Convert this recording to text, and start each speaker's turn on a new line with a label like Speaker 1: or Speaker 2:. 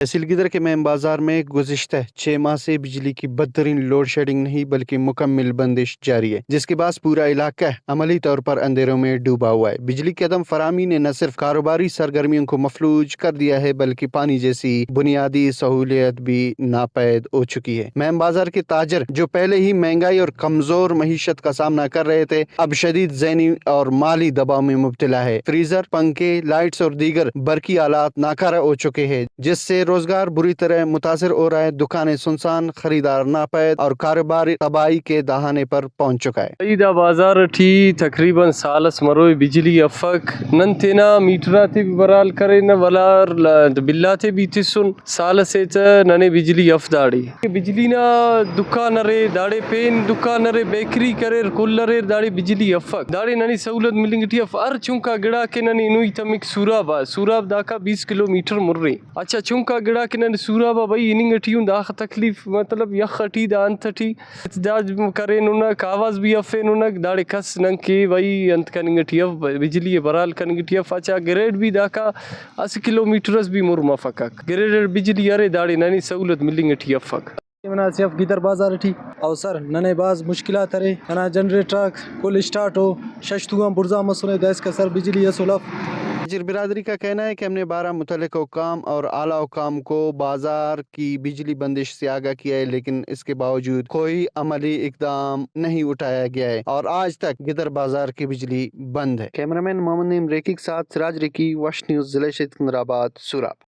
Speaker 1: तहसील गिदर के मेम बाजार में गुज़िश्ता 6 माह से बिजली की बदतरीन लोड शेडिंग नहीं बल्कि मुकम्मल बंदिश जारी है, जिसके बाद पूरा इलाका अमली तौर पर अंधेरों में डूबा हुआ है। बिजली की अदम फरामी ने न सिर्फ कारोबारी सरगर्मियों को मफलूज कर दिया है बल्कि पानी जैसी बुनियादी सहूलियत भी नापैद हो चुकी है। मेम बाजार के ताजर जो पहले ही महंगाई और कमजोर महीशत का सामना कर रहे थे, अब शदीद ज़हनी और माली दबाव में मुब्तला है। फ्रीजर, पंखे, लाइट्स और दीगर बरकी आलात नाकारा हो चुके हैं, जिससे रोजगार बुरी तरह मुतासर हो रहा है। दुकानें सुनसान, खरीदार नापैद और कारोबार तबाही के दहाने पर पहुंच चुका है।
Speaker 2: ईदा बाजार ठी तकरीबन सालस मरोई बिजली अफक नंतेना मीटरा थे बराल करे न वलार बिल्ला थे बीती सुन साल से नने बिजली अफ दाड़ी बिजली ना दुकान रे दाड़े पेन दुकान रे बेकरी करे कुल रे दाड़ी बिजली अफक दाड़ी ननी सहूलत मिलेंगी अफ अर चुंका गिड़ा के ननी इनुई तमिक सूराब दाका 20 किलोमीटर मुर्री अच्छा चुंका गिड़ा के ननी सूराबा भाई इनिंग टियूं दाख तकलीफ मतलब यखटी दान थटी दाज करे नुना कावाज भी अफे नुना दाड़े कस नंग के भाई अंत कनिंगटियफ बिजली बराल कनिंगटियफ अच्छा ग्रेड भी दाका 80 किलोमीटर्स भी मुरमा फकक ग्रेड बिजली अरे दाड़े ननी सहूलत मिलेंगटियफ फक
Speaker 3: सिर्फ गिदर बाजार थी और सर नने बाज मुश्किलात रे ना जनरेटर कुल स्टार्ट हो शशतुआ बुर्जा मसले दस का सर बिजली असुलफ।
Speaker 1: ताजिर बिरादरी का कहना है कि हमने 12 मुतल्लिक़ हुकाम और आला हुकाम को बाजार की बिजली बंदिश से आगाह किया है, लेकिन इसके बावजूद कोई अमली इकदाम नहीं उठाया गया है और आज तक गिदर बाजार की बिजली बंद है। कैमरामैन मोहम्मद नईम रेकी के साथ सिराज रेकी, वश न्यूज़, जिला सिकंदराबाद, सूराब।